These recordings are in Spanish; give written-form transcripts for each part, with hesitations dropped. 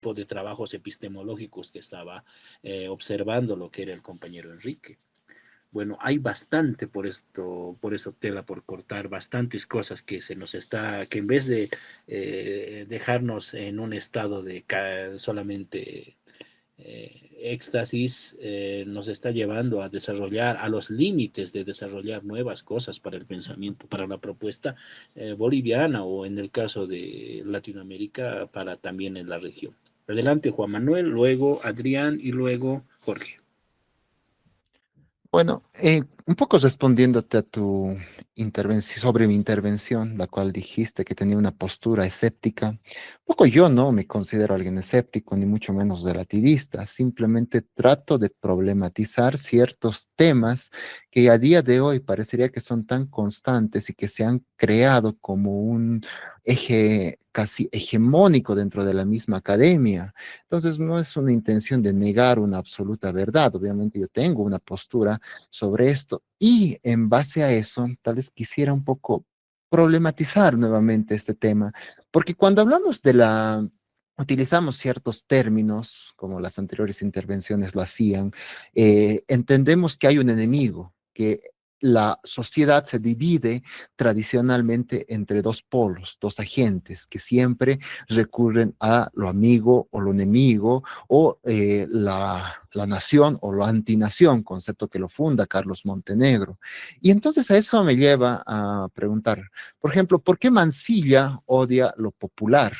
de trabajos epistemológicos que estaba observando lo que era el compañero Enrique. Bueno, hay bastante por eso tela por cortar, bastantes cosas que se nos está, que en vez de dejarnos en un estado de solamente éxtasis, nos está llevando a desarrollar, a los límites de desarrollar nuevas cosas para el pensamiento, para la propuesta boliviana o en el caso de Latinoamérica, para también en la región. Adelante, Juan Manuel, luego Adrián y luego Jorge. Bueno, un poco respondiéndote a tu intervención, sobre mi intervención, la cual dijiste que tenía una postura escéptica. Un poco yo no me considero alguien escéptico, ni mucho menos relativista. Simplemente trato de problematizar ciertos temas que a día de hoy parecería que son tan constantes y que se han creado como un eje casi hegemónico dentro de la misma academia. Entonces, no es una intención de negar una absoluta verdad. Obviamente yo tengo una postura sobre esto y en base a eso, tal vez quisiera un poco problematizar nuevamente este tema, porque cuando hablamos de la... Utilizamos ciertos términos, como las anteriores intervenciones lo hacían, entendemos que hay un enemigo, que la sociedad se divide tradicionalmente entre dos polos, dos agentes que siempre recurren a lo amigo o lo enemigo o la nación o la antinación, concepto que lo funda Carlos Montenegro. Y entonces a eso me lleva a preguntar, por ejemplo, ¿por qué Mansilla odia lo popular?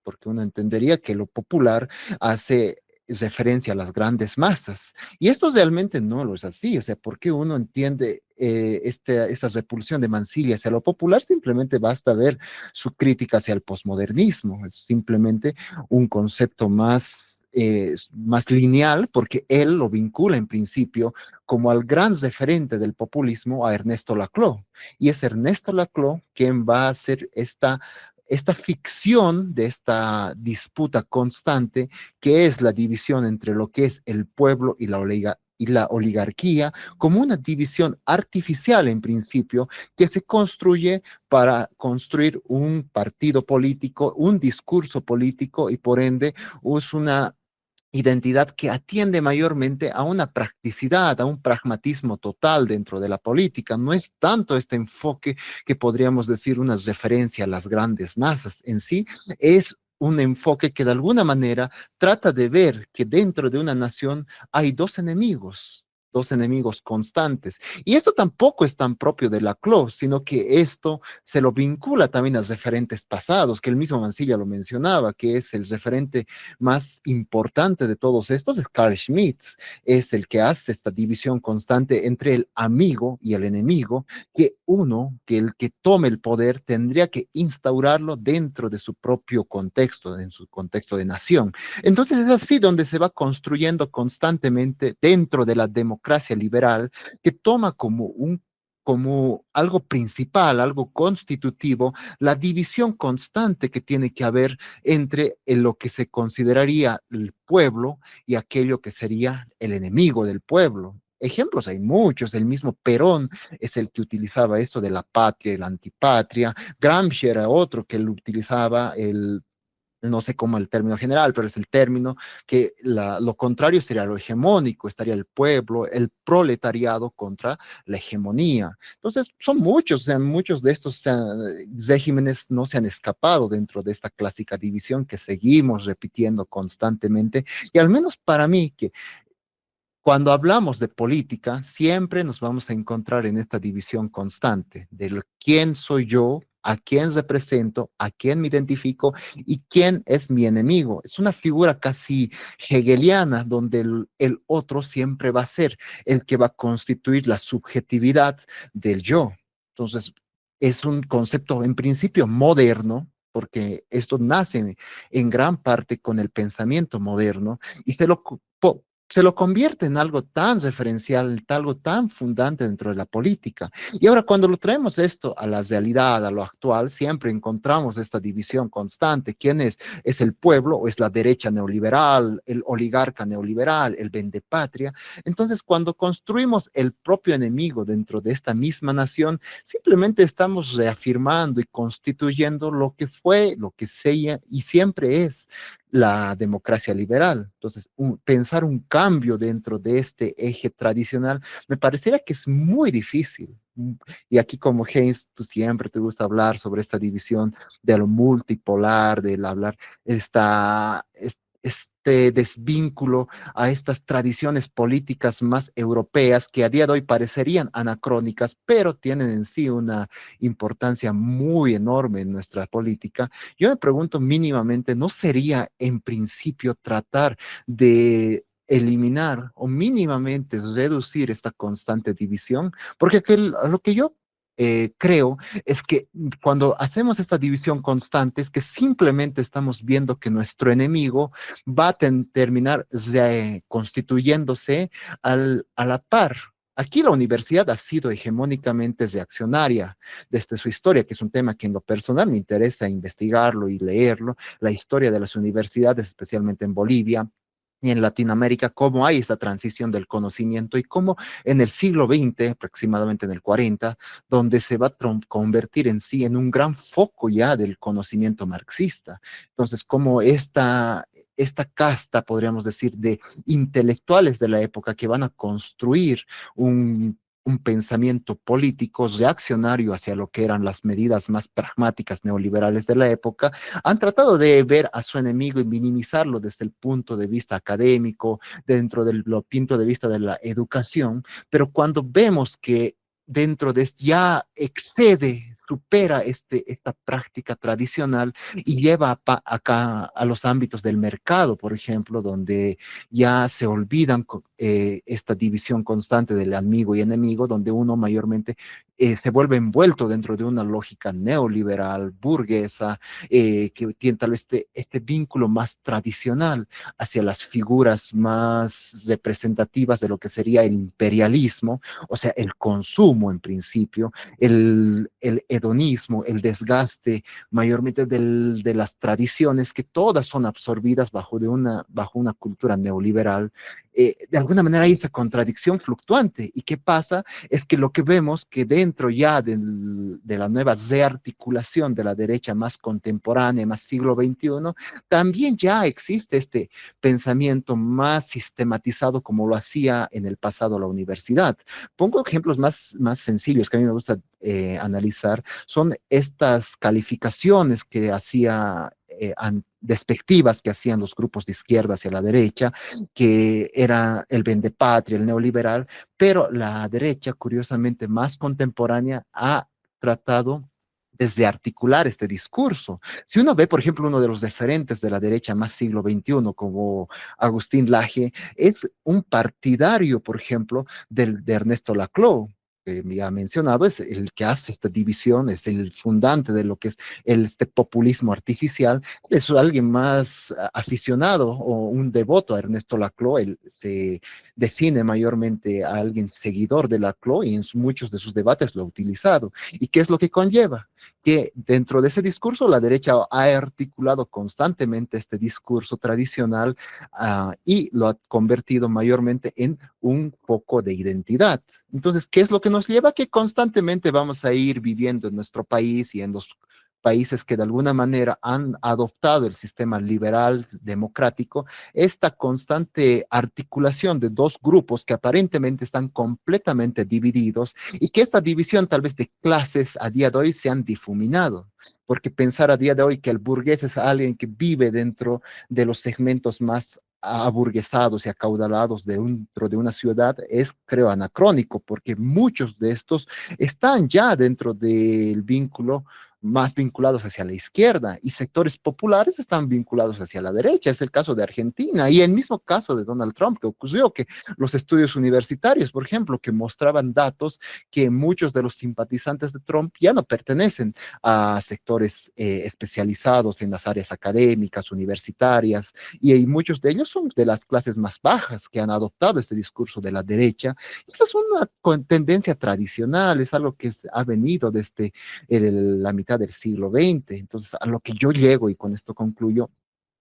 Porque uno entendería que lo popular hace referencia a las grandes masas. Y esto realmente no lo es así. O sea, ¿por qué uno entiende esta repulsión de Mansilla hacia lo popular? Simplemente basta ver su crítica hacia el posmodernismo. Es simplemente un concepto más lineal, porque él lo vincula en principio como al gran referente del populismo, a Ernesto Laclau. Y es Ernesto Laclau quien va a hacer esta ficción de esta disputa constante que es la división entre lo que es el pueblo y la oligarquía, como una división artificial en principio que se construye para construir un partido político, un discurso político y por ende es una identidad que atiende mayormente a una practicidad, a un pragmatismo total dentro de la política. No es tanto este enfoque que podríamos decir una referencia a las grandes masas en sí, es un enfoque que de alguna manera trata de ver que dentro de una nación hay dos enemigos constantes. Y esto tampoco es tan propio de Laclau, sino que esto se lo vincula también a referentes pasados, que el mismo Mansilla lo mencionaba, que es el referente más importante de todos estos es Carl Schmitt, es el que hace esta división constante entre el amigo y el enemigo, que el que tome el poder tendría que instaurarlo dentro de su propio contexto, en su contexto de nación. Entonces es así donde se va construyendo constantemente dentro de la democracia liberal, que toma como algo principal, algo constitutivo, la división constante que tiene que haber entre lo que se consideraría el pueblo y aquello que sería el enemigo del pueblo. Ejemplos hay muchos, el mismo Perón es el que utilizaba esto de la patria y la antipatria, Gramsci era otro que lo utilizaba no sé cómo el término general, pero es el término que lo contrario sería lo hegemónico, estaría el pueblo, el proletariado contra la hegemonía. Entonces, son muchos, o sea, muchos de estos regímenes no se han escapado dentro de esta clásica división que seguimos repitiendo constantemente, y al menos para mí, que cuando hablamos de política, siempre nos vamos a encontrar en esta división constante de quién soy yo, a quién represento, a quién me identifico y quién es mi enemigo. Es una figura casi hegeliana donde el otro siempre va a ser el que va a constituir la subjetividad del yo. Entonces, es un concepto en principio moderno, porque esto nace en gran parte con el pensamiento moderno y se lo convierte en algo tan referencial, algo tan fundante dentro de la política. Y ahora cuando lo traemos esto a la realidad, a lo actual, siempre encontramos esta división constante. ¿Quién es? ¿Es el pueblo o es la derecha neoliberal, el oligarca neoliberal, el vendepatria? Entonces, cuando construimos el propio enemigo dentro de esta misma nación, simplemente estamos reafirmando y constituyendo lo que fue, lo que sea y siempre es la democracia liberal. Entonces, pensar un cambio dentro de este eje tradicional me parecería que es muy difícil. Y aquí como Haynes, tú siempre te gusta hablar sobre esta división de lo multipolar, del hablar este desvínculo a estas tradiciones políticas más europeas que a día de hoy parecerían anacrónicas, pero tienen en sí una importancia muy enorme en nuestra política. Yo me pregunto mínimamente, ¿no sería en principio tratar de eliminar o mínimamente reducir esta constante división? Porque lo que yo creo es que cuando hacemos esta división constante es que simplemente estamos viendo que nuestro enemigo va a terminar constituyéndose a la par. Aquí la universidad ha sido hegemónicamente reaccionaria desde su historia, que es un tema que en lo personal me interesa investigarlo y leerlo, la historia de las universidades, especialmente en Bolivia y en Latinoamérica, cómo hay esta transición del conocimiento y cómo en el siglo XX, aproximadamente en el 40, donde se va a convertir en sí en un gran foco ya del conocimiento marxista. Entonces, cómo esta casta, podríamos decir, de intelectuales de la época que van a construir un pensamiento político reaccionario hacia lo que eran las medidas más pragmáticas neoliberales de la época, han tratado de ver a su enemigo y minimizarlo desde el punto de vista académico, dentro del punto de vista de la educación, pero cuando vemos que dentro de esto ya excede, supera esta práctica tradicional y lleva acá a los ámbitos del mercado, por ejemplo, donde ya se olvidan esta división constante del amigo y enemigo, donde uno mayormente se vuelve envuelto dentro de una lógica neoliberal, burguesa, que tiene tal vez este vínculo más tradicional hacia las figuras más representativas de lo que sería el imperialismo, o sea, el consumo en principio, el hedonismo, el desgaste mayormente de las tradiciones que todas son absorbidas bajo una cultura neoliberal. De alguna manera hay esa contradicción fluctuante. ¿Y qué pasa? Es que lo que vemos que dentro ya de la nueva rearticulación de la derecha más contemporánea, más siglo XXI, también ya existe este pensamiento más sistematizado como lo hacía en el pasado la universidad. Pongo ejemplos más sencillos que a mí me gusta analizar, son estas calificaciones que hacía despectivas que hacían los grupos de izquierda hacia la derecha, que era el vendepatria, el neoliberal, pero la derecha, curiosamente más contemporánea, ha tratado desde articular este discurso. Si uno ve, por ejemplo, uno de los referentes de la derecha más siglo XXI, como Agustín Laje, es un partidario, por ejemplo, de Ernesto Laclau, que me ha mencionado, es el que hace esta división, es el fundante de lo que es este populismo artificial, es alguien más aficionado o un devoto a Ernesto Laclau, él se define mayormente a alguien seguidor de Laclau y en muchos de sus debates lo ha utilizado. ¿Y qué es lo que conlleva? Que dentro de ese discurso la derecha ha articulado constantemente este discurso tradicional y lo ha convertido mayormente en un foco de identidad. Entonces, ¿qué es lo que nos lleva? Que constantemente vamos a ir viviendo en nuestro país y en los países que de alguna manera han adoptado el sistema liberal democrático, esta constante articulación de dos grupos que aparentemente están completamente divididos y que esta división tal vez de clases a día de hoy se han difuminado. Porque pensar a día de hoy que el burgués es alguien que vive dentro de los segmentos más aburguesados y acaudalados dentro de una ciudad es, creo, anacrónico, porque muchos de estos están ya dentro del vínculo más vinculados hacia la izquierda y sectores populares están vinculados hacia la derecha. Es el caso de Argentina y el mismo caso de Donald Trump, que ocurrió que los estudios universitarios, por ejemplo, que mostraban datos que muchos de los simpatizantes de Trump ya no pertenecen a sectores especializados en las áreas académicas, universitarias, y muchos de ellos son de las clases más bajas que han adoptado este discurso de la derecha. Esa es una tendencia tradicional, es algo que ha venido desde la mitad del siglo XX. Entonces, a lo que yo llego, y con esto concluyo,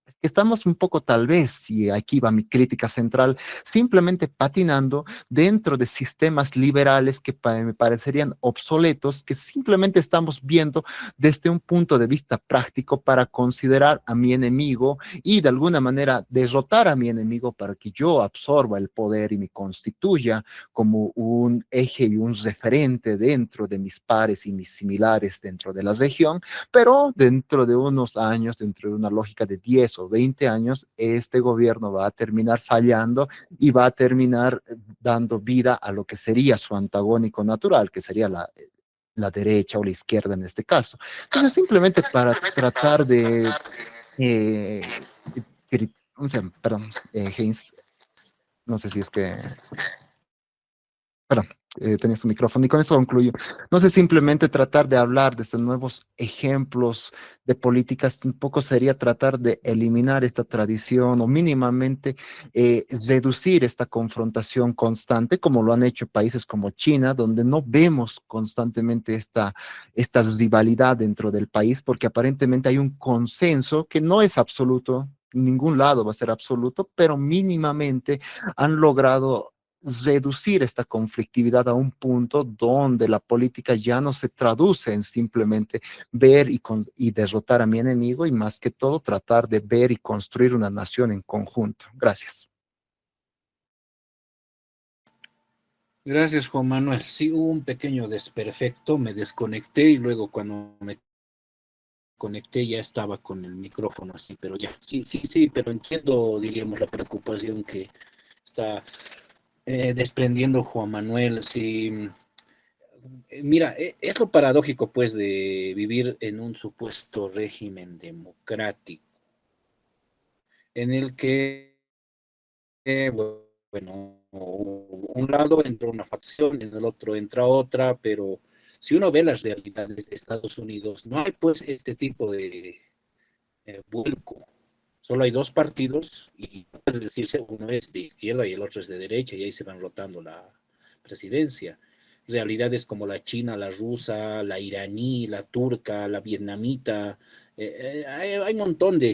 Es que estamos un poco, tal vez, y aquí va mi crítica central, simplemente patinando dentro de sistemas liberales que me parecerían obsoletos, que simplemente estamos viendo desde un punto de vista práctico para considerar a mi enemigo y de alguna manera derrotar a mi enemigo para que yo absorba el poder y me constituya como un eje y un referente dentro de mis pares y mis similares dentro de la región, pero dentro de unos años, dentro de una lógica de 10 o 20 años, este gobierno va a terminar fallando y va a terminar dando vida a lo que sería su antagónico natural, que sería la derecha o la izquierda en este caso. Entonces, simplemente para tratar de, eh, o sea, perdón, Heinz, no sé si es que perdón, tenías tu micrófono y con eso concluyo. No sé, simplemente tratar de hablar de estos nuevos ejemplos de políticas, tampoco sería tratar de eliminar esta tradición o mínimamente reducir esta confrontación constante, como lo han hecho países como China, donde no vemos constantemente esta rivalidad dentro del país, porque aparentemente hay un consenso que no es absoluto. Ningún lado va a ser absoluto, pero mínimamente han logrado reducir esta conflictividad a un punto donde la política ya no se traduce en simplemente ver y derrotar a mi enemigo y más que todo tratar de ver y construir una nación en conjunto. Gracias. Gracias, Juan Manuel. Sí, hubo un pequeño desperfecto, me desconecté y luego cuando me conecté ya estaba con el micrófono así, pero ya, sí, sí, sí, pero entiendo, diríamos, la preocupación que está desprendiendo Juan Manuel. Sí, mira, es lo paradójico, pues, de vivir en un supuesto régimen democrático, en el que, bueno, un lado entra una facción, en el otro entra otra, pero si uno ve las realidades de Estados Unidos, no hay, pues, este tipo de vuelco. Solo hay dos partidos y puede decirse uno es de izquierda y el otro es de derecha y ahí se van rotando la presidencia. Realidades como la china, la rusa, la iraní, la turca, la vietnamita, hay un montón de